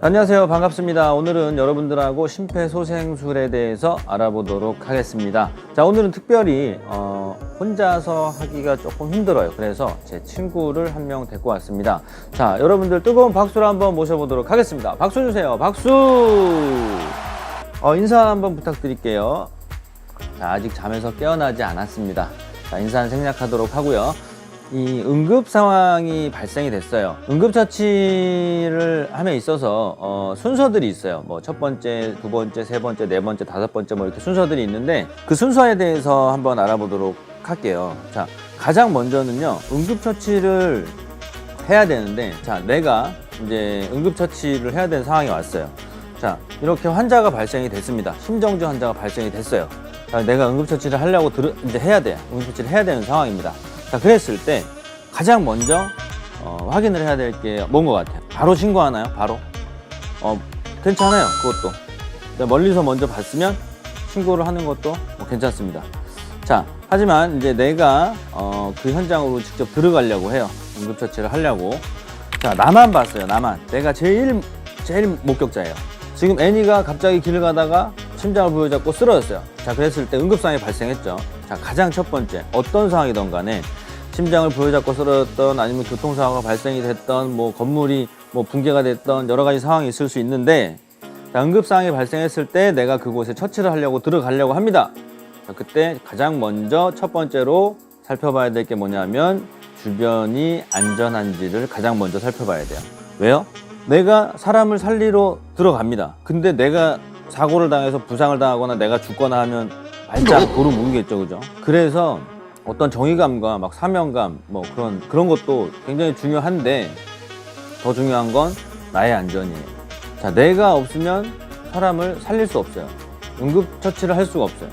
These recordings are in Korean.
안녕하세요. 반갑습니다. 오늘은 여러분들하고 심폐소생술에 대해서 알아보도록 하겠습니다. 자, 오늘은 특별히 혼자서 하기가 조금 힘들어요. 그래서 제 친구를 한 명 데리고 왔습니다. 자, 여러분들 뜨거운 박수로 한번 모셔보도록 하겠습니다. 박수 주세요. 박수! 인사 한번 부탁드릴게요. 자, 아직 잠에서 깨어나지 않았습니다. 자, 인사는 생략하도록 하고요. 이 응급 상황이 발생이 됐어요. 응급처치를 함에 있어서 순서들이 있어요. 뭐 첫 번째, 두 번째, 세 번째, 네 번째, 다섯 번째 뭐 이렇게 순서들이 있는데 그 순서에 대해서 한번 알아보도록 할게요. 자, 가장 먼저는요, 응급처치를 해야 되는데, 자, 내가 이제 응급처치를 해야 되는 상황이 왔어요. 자, 이렇게 환자가 발생이 됐습니다. 심정지 환자가 발생이 됐어요. 자, 내가 응급처치를 하려고 이제 해야 돼요. 응급처치를 해야 되는 상황입니다. 자, 그랬을 때 가장 먼저 확인을 해야 될 게 뭔 것 같아요? 바로 신고하나요? 바로? 괜찮아요. 그것도 멀리서 먼저 봤으면 신고를 하는 것도 괜찮습니다. 자, 하지만 이제 내가 그 현장으로 직접 들어가려고 해요. 응급처치를 하려고. 자, 나만 봤어요. 나만. 내가 제일 목격자예요. 지금 애니가 갑자기 길을 가다가 심장을 부여잡고 쓰러졌어요. 자, 그랬을 때 응급상황이 발생했죠. 자, 가장 첫 번째, 어떤 상황이든 간에 심장을 부여잡고 쓰러졌던, 아니면 교통사고가 발생이 됐던, 뭐 건물이 뭐 붕괴가 됐던 여러 가지 상황이 있을 수 있는데, 자, 응급상황이 발생했을 때 내가 그곳에 처치를 하려고 들어가려고 합니다. 자, 그때 가장 먼저 첫 번째로 살펴봐야 될 게 뭐냐면 주변이 안전한지를 가장 먼저 살펴봐야 돼요. 왜요? 내가 사람을 살리러 들어갑니다. 근데 내가 사고를 당해서 부상을 당하거나 내가 죽거나 하면 발작 도루 묵이겠죠, 그죠? 그래서 어떤 정의감과 막 사명감 뭐 그런 것도 굉장히 중요한데, 더 중요한 건 나의 안전이에요. 자, 내가 없으면 사람을 살릴 수 없어요. 응급처치를 할 수가 없어요.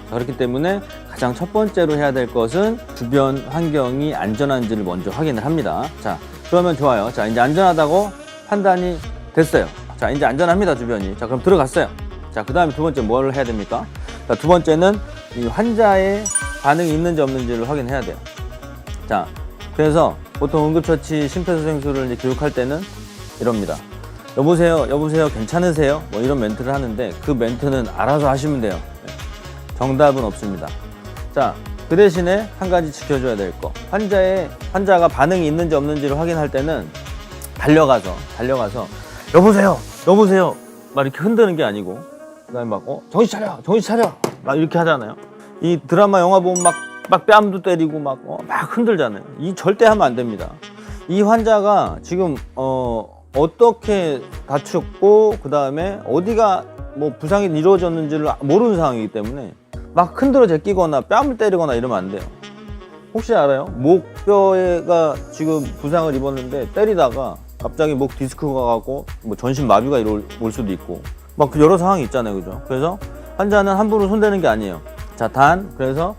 자, 그렇기 때문에 가장 첫 번째로 해야 될 것은 주변 환경이 안전한지를 먼저 확인을 합니다. 자, 그러면 좋아요. 자, 이제 안전하다고 판단이 됐어요. 자, 이제 안전합니다, 주변이. 자, 그럼 들어갔어요. 자, 그 다음에 두 번째 뭘 해야 됩니까? 자, 두 번째는 이 환자의 반응이 있는지 없는지를 확인해야 돼요. 자, 그래서 보통 응급처치 심폐소생술을 이제 교육할 때는 이럽니다. 여보세요, 괜찮으세요? 뭐 이런 멘트를 하는데, 그 멘트는 알아서 하시면 돼요. 정답은 없습니다. 자, 그 대신에 한 가지 지켜줘야 될 거. 환자가 반응이 있는지 없는지를 확인할 때는 달려가서 여보세요 막 이렇게 흔드는 게 아니고, 그 다음에 막 정신 차려 막 이렇게 하잖아요. 이 드라마 영화 보면 막 뺨도 때리고 막 흔들잖아요. 이 절대 하면 안 됩니다. 이 환자가 지금 어떻게 다쳤고, 그 다음에 어디가 뭐 부상이 이루어졌는지를 모르는 상황이기 때문에 막 흔들어 제끼거나 뺨을 때리거나 이러면 안 돼요. 혹시 알아요? 목뼈가 지금 부상을 입었는데 때리다가 갑자기 목 디스크가 가고 뭐 전신 마비가 올 수도 있고 막 여러 상황이 있잖아요, 그죠? 그래서 환자는 함부로 손대는 게 아니에요. 자, 그래서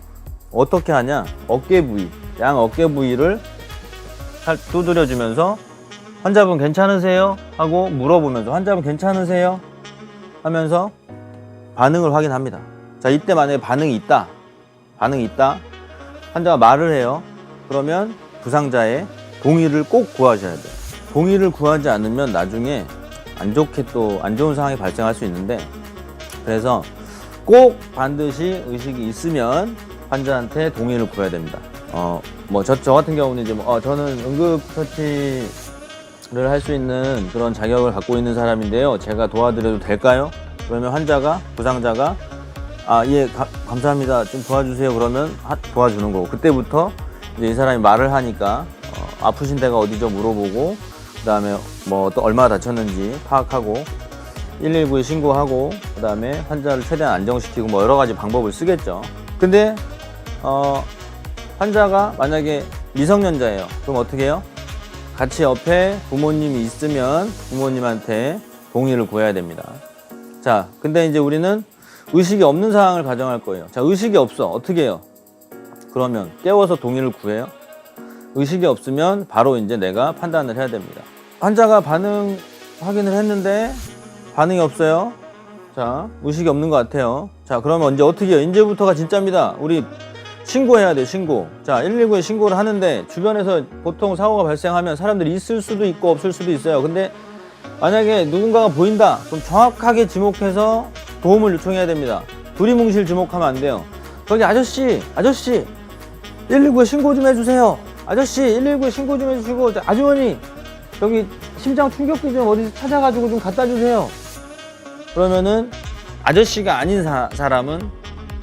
어떻게 하냐? 어깨 부위, 양 어깨 부위를 두드려주면서 환자분 괜찮으세요? 하고 물어보면서 환자분 괜찮으세요? 하면서 반응을 확인합니다. 자, 이때 만약에 반응이 있다. 환자가 말을 해요. 그러면 부상자의 동의를 꼭 구하셔야 돼요. 동의를 구하지 않으면 나중에 안 좋은 상황이 발생할 수 있는데, 그래서 꼭 반드시 의식이 있으면 환자한테 동의를 구해야 됩니다. 저 같은 경우는 이제 저는 응급처치를 할 수 있는 그런 자격을 갖고 있는 사람인데요. 제가 도와드려도 될까요? 그러면 부상자가 예, 감사합니다. 좀 도와주세요. 그러면 도와주는 거고, 그때부터 이제 이 사람이 말을 하니까 아프신 데가 어디죠? 물어보고, 그 다음에 뭐 또 얼마나 다쳤는지 파악하고 119에 신고하고, 그 다음에 환자를 최대한 안정시키고 뭐 여러 가지 방법을 쓰겠죠. 근데 환자가 만약에 미성년자예요. 그럼 어떻게 해요? 같이 옆에 부모님이 있으면 부모님한테 동의를 구해야 됩니다. 자, 근데 이제 우리는 의식이 없는 상황을 가정할 거예요. 자, 의식이 없어. 어떻게 해요? 그러면 깨워서 동의를 구해요? 의식이 없으면 바로 이제 내가 판단을 해야 됩니다. 환자가 반응 확인을 했는데 반응이 없어요. 자, 의식이 없는 것 같아요. 자, 그러면 이제 어떻게 해요? 이제부터가 진짜입니다. 우리 신고해야 돼요, 신고. 자, 119에 신고를 하는데 주변에서 보통 사고가 발생하면 사람들이 있을 수도 있고 없을 수도 있어요. 근데 만약에 누군가가 보인다, 그럼 정확하게 지목해서 도움을 요청해야 됩니다. 두리뭉실 지목하면 안 돼요. 저기 아저씨 119에 신고 좀 해주세요. 아저씨 119에 신고 좀 해주시고, 아주머니 저기 심장 충격기 좀 어디서 찾아가지고 좀 갖다 주세요. 그러면은 아저씨가 아닌 사람은,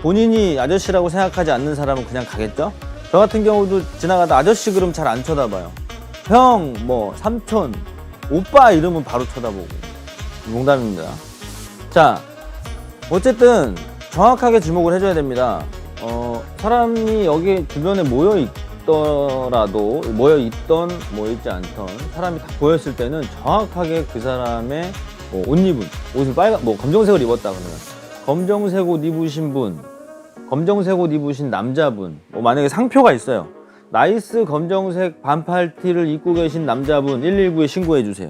본인이 아저씨라고 생각하지 않는 사람은 그냥 가겠죠. 저 같은 경우도 지나가다 아저씨 그럼 잘 안 쳐다봐요. 형, 뭐 삼촌, 오빠 이러면 바로 쳐다보고. 농담입니다. 자, 어쨌든 정확하게 지목을 해줘야 됩니다. 사람이 여기 주변에 모여 있더라도, 모여 있던 모여 있지 않던 사람이 다 보였을 때는 정확하게 그 사람의 옷 입은, 옷을 검정색을 입었다 그러면 검정색 옷 입으신 분, 검정색 옷 입으신 남자분, 만약에 상표가 있어요. 나이스 검정색 반팔티를 입고 계신 남자분 119에 신고해 주세요.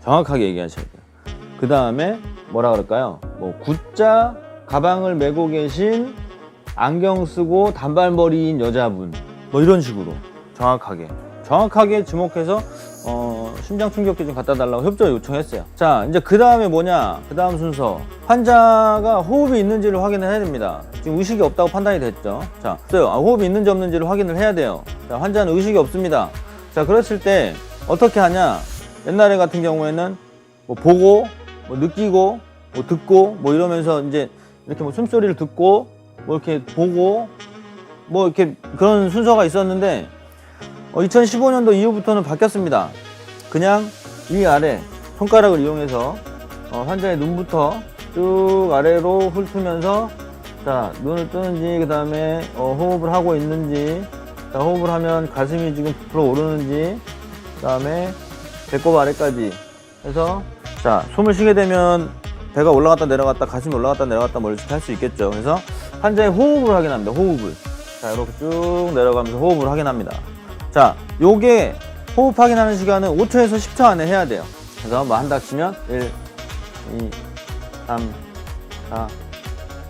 정확하게 얘기하셔야 돼요. 그 다음에 뭐라 그럴까요? 굿자 가방을 메고 계신 안경 쓰고 단발머리인 여자분, 이런 식으로 정확하게 지목해서 심장 충격기 좀 갖다 달라고 협조 요청했어요. 자, 이제 그 다음에 뭐냐? 그 다음 순서, 환자가 호흡이 있는지를 확인을 해야 됩니다. 지금 의식이 없다고 판단이 됐죠. 자, 호흡이 있는지 없는지를 확인을 해야 돼요. 자, 환자는 의식이 없습니다. 자, 그랬을 때 어떻게 하냐? 옛날에 같은 경우에는 보고, 느끼고, 듣고, 이러면서 이제 이렇게 숨소리를 듣고, 이렇게 보고, 이렇게 그런 순서가 있었는데, 2015년도 이후부터는 바뀌었습니다. 그냥 위아래 손가락을 이용해서 환자의 눈부터 쭉 아래로 훑으면서, 자, 눈을 뜨는지, 그 다음에 호흡을 하고 있는지, 자, 호흡을 하면 가슴이 지금 부풀어 오르는지, 그 다음에 배꼽 아래까지 해서, 자, 숨을 쉬게 되면 배가 올라갔다 내려갔다, 가슴이 올라갔다 내려갔다 이렇게 할 수 있겠죠. 그래서 환자의 호흡을 확인합니다. 호흡을. 자, 이렇게 쭉 내려가면서 호흡을 확인합니다. 자, 요게 호흡 확인하는 시간은 5초에서 10초 안에 해야 돼요. 그래서 한다 치면 1, 2, 3, 4,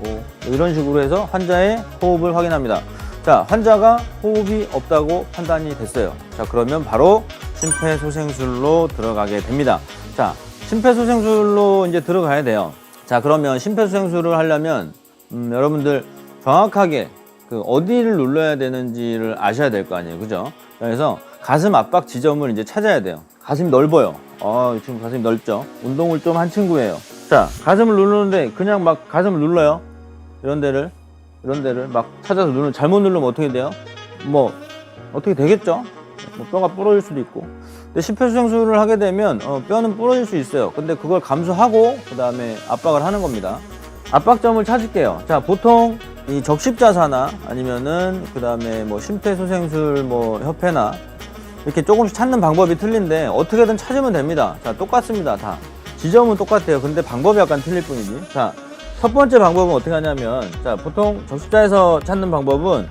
5 이런 식으로 해서 환자의 호흡을 확인합니다. 자, 환자가 호흡이 없다고 판단이 됐어요. 자, 그러면 바로 심폐소생술로 들어가게 됩니다. 자, 심폐소생술로 이제 들어가야 돼요. 자, 그러면 심폐소생술을 하려면 여러분들 정확하게 어디를 눌러야 되는지를 아셔야 될 거 아니에요, 그죠? 그래서 가슴 압박 지점을 이제 찾아야 돼요. 가슴이 넓어요. 지금 가슴이 넓죠? 운동을 좀 한 친구예요. 자, 가슴을 누르는데 그냥 막 가슴을 눌러요. 이런 데를 막 찾아서 잘못 누르면 어떻게 돼요? 어떻게 되겠죠? 뼈가 부러질 수도 있고. 근데 심폐소생술을 하게 되면 뼈는 부러질 수 있어요. 근데 그걸 감수하고 그 다음에 압박을 하는 겁니다. 압박점을 찾을게요. 자, 보통 이 적십자사나 아니면은 그 다음에 심폐소생술 협회나 이렇게 조금씩 찾는 방법이 틀린데 어떻게든 찾으면 됩니다. 자, 똑같습니다. 다 지점은 똑같아요. 근데 방법이 약간 틀릴 뿐이지. 자, 첫 번째 방법은 어떻게 하냐면, 자, 보통 적십자에서 찾는 방법은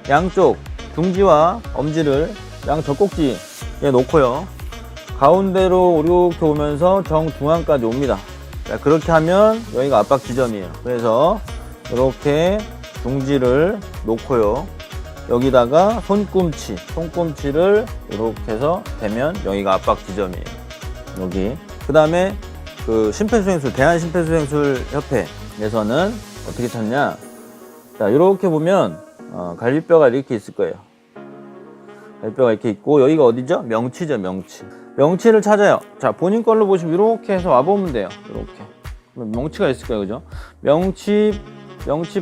양쪽 중지와 엄지를 양 젖꼭지에 놓고요, 가운데로 이렇게 오면서 정중앙까지 옵니다. 자, 그렇게 하면 여기가 압박 지점이에요. 그래서 이렇게 중지를 놓고요, 여기다가 손꿈치를 이렇게 해서 대면 여기가 압박 지점이에요. 여기. 그 다음에 심폐소생술, 대한심폐소생술 협회에서는 어떻게 찾냐? 자, 이렇게 보면 갈비뼈가 이렇게 있을 거예요. 갈비뼈가 이렇게 있고, 여기가 어디죠? 명치죠, 명치. 명치를 찾아요. 자, 본인 걸로 보시면 이렇게 해서 와보면 돼요. 이렇게. 명치가 있을 거예요, 그죠? 명치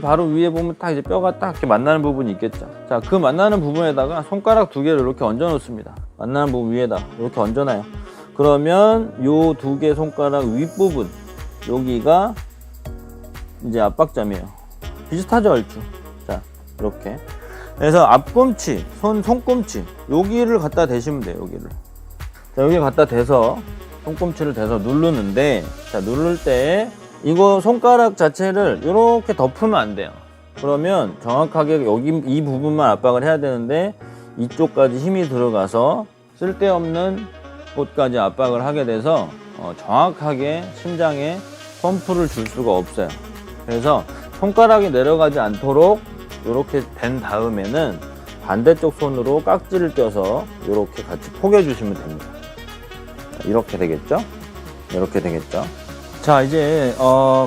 바로 위에 보면 딱 이제 뼈가 딱 이렇게 만나는 부분이 있겠죠. 자, 그 만나는 부분에다가 손가락 2개를 이렇게 얹어 놓습니다. 만나는 부분 위에다 이렇게 얹어놔요. 그러면 요 2개 손가락 윗부분, 여기가 이제 압박점이에요. 비슷하죠, 얼추. 자, 이렇게. 그래서 앞꿈치, 손꿈치, 여기를 갖다 대시면 돼요, 여기를. 자, 여기 갖다 대서, 손꿈치를 대서 누르는데, 자, 누를 때, 이거 손가락 자체를 이렇게 덮으면 안 돼요. 그러면 정확하게 여기 이 부분만 압박을 해야 되는데, 이쪽까지 힘이 들어가서 쓸데없는 곳까지 압박을 하게 돼서 정확하게 심장에 펌프를 줄 수가 없어요. 그래서 손가락이 내려가지 않도록 이렇게 된 다음에는 반대쪽 손으로 깍지를 껴서 이렇게 같이 포개 주시면 됩니다. 이렇게 되겠죠? 이렇게 되겠죠. 자, 이제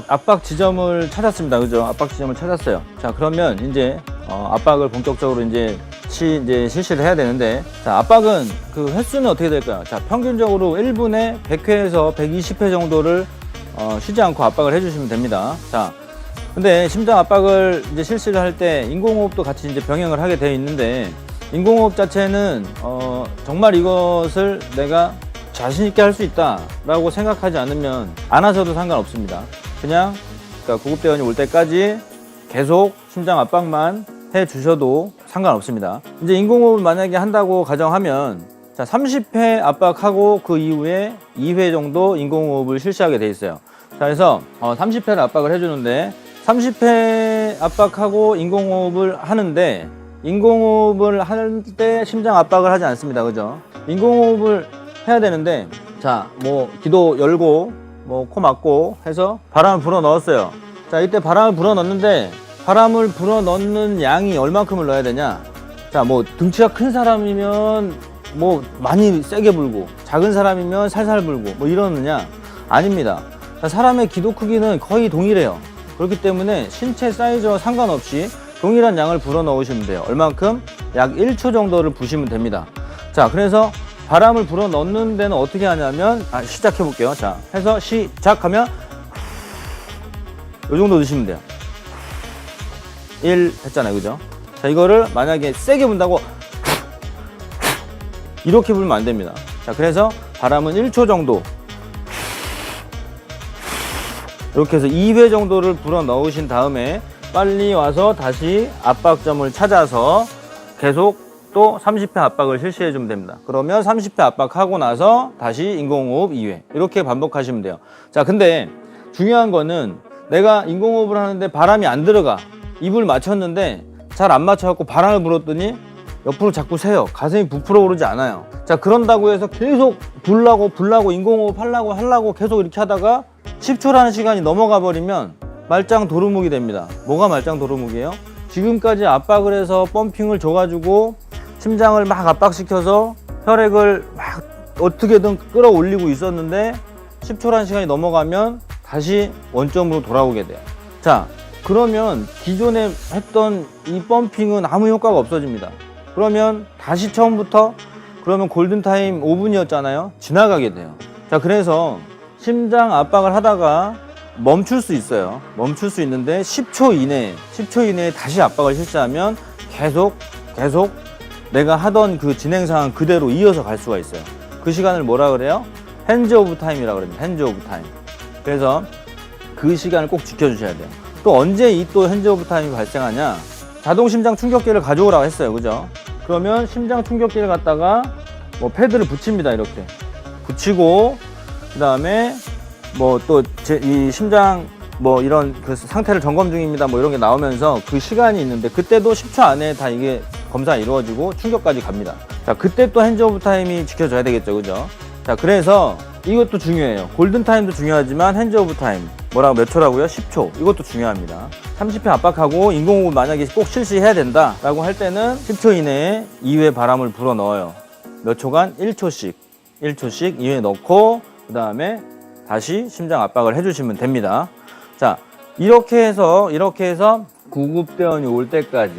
압박 지점을 찾았습니다. 그죠? 압박 지점을 찾았어요. 자, 그러면 이제 압박을 본격적으로 이제 실시를 해야 되는데, 자, 압박은 그 횟수는 어떻게 될까요? 자, 평균적으로 1분에 100회에서 120회 정도를 쉬지 않고 압박을 해주시면 됩니다. 자, 근데 심장 압박을 이제 실시를 할 때 인공호흡도 같이 이제 병행을 하게 되어 있는데, 인공호흡 자체는 정말 이것을 내가 자신 있게 할 수 있다라고 생각하지 않으면 안 하셔도 상관없습니다. 그냥 그러니까 구급대원이 올 때까지 계속 심장 압박만 해 주셔도 상관없습니다. 이제 인공호흡을 만약에 한다고 가정하면, 자, 30회 압박하고 그 이후에 2회 정도 인공호흡을 실시하게 돼 있어요. 자, 그래서 30회를 압박을 해주는데, 30회 압박하고 인공호흡을 하는데, 인공호흡을 할 때 심장 압박을 하지 않습니다. 그죠? 인공호흡을 해야 되는데, 자, 뭐 기도 열고 뭐 코 막고 해서 바람을 불어 넣었어요. 자, 이때 바람을 불어 넣는데, 바람을 불어 넣는 양이 얼만큼을 넣어야 되냐? 자, 뭐 등치가 큰 사람이면 뭐 많이 세게 불고, 작은 사람이면 살살 불고 뭐 이러느냐? 아닙니다. 자, 사람의 기도 크기는 거의 동일해요. 그렇기 때문에 신체 사이즈와 상관없이 동일한 양을 불어 넣으시면 돼요. 얼만큼? 약 1초 정도를 부시면 됩니다. 자, 그래서 바람을 불어 넣는 데는 어떻게 하냐면, 시작해 볼게요. 자, 해서 시작하면 이 정도 넣으시면 돼요. 1 했잖아요. 그죠? 자, 이거를 만약에 세게 분다고 이렇게 불면 안 됩니다. 자, 그래서 바람은 1초 정도, 이렇게 해서 2회 정도를 불어 넣으신 다음에 빨리 와서 다시 압박점을 찾아서 계속 또 30회 압박을 실시해 주면 됩니다. 그러면 30회 압박하고 나서 다시 인공호흡 2회, 이렇게 반복하시면 돼요. 자, 근데 중요한 거는 내가 인공호흡을 하는데 바람이 안 들어가. 입을 맞췄는데 잘 안 맞춰갖고 바람을 불었더니 옆으로 자꾸 새요. 가슴이 부풀어 오르지 않아요. 자, 그런다고 해서 계속 불라고 인공호흡 하려고 계속 이렇게 하다가 10초라는 시간이 넘어가 버리면 말짱 도루묵이 됩니다. 뭐가 말짱 도루묵이에요? 지금까지 압박을 해서 펌핑을 줘가지고 심장을 막 압박시켜서 혈액을 막 어떻게든 끌어올리고 있었는데 10초라는 시간이 넘어가면 다시 원점으로 돌아오게 돼요. 자, 그러면 기존에 했던 이 펌핑은 아무 효과가 없어집니다. 그러면 다시 처음부터, 그러면 골든타임 5분이었잖아요. 지나가게 돼요. 자, 그래서 심장 압박을 하다가 멈출 수 있어요. 멈출 수 있는데 10초 이내에 다시 압박을 실시하면 계속 내가 하던 그 진행 상황 그대로 이어서 갈 수가 있어요. 그 시간을 뭐라 그래요? 핸즈 오브 타임이라고 그럽니다. 핸즈 오브 타임. 그래서 그 시간을 꼭 지켜주셔야 돼요. 또 언제 이 또 핸즈 오브 타임이 발생하냐? 자동 심장 충격기를 가져오라고 했어요. 그죠? 그러면 심장 충격기를 갖다가 뭐 패드를 붙입니다. 이렇게 붙이고, 그 다음에 뭐 또 이 심장 뭐 이런 그 상태를 점검 중입니다. 뭐 이런 게 나오면서 그 시간이 있는데, 그때도 10초 안에 다 이게 검사가 이루어지고 충격까지 갑니다. 자, 그때 또 핸즈 오브 타임이 지켜져야 되겠죠. 그죠? 자, 그래서 이것도 중요해요. 골든타임도 중요하지만 핸즈 오브 타임, 뭐라고 몇 초라고요? 10초. 이것도 중요합니다. 30회 압박하고 인공호흡 만약에 꼭 실시해야 된다 라고 할 때는 10초 이내에 2회 바람을 불어 넣어요. 몇 초간? 1초씩 2회 넣고, 그 다음에 다시 심장 압박을 해주시면 됩니다. 자, 이렇게 해서 구급대원이 올 때까지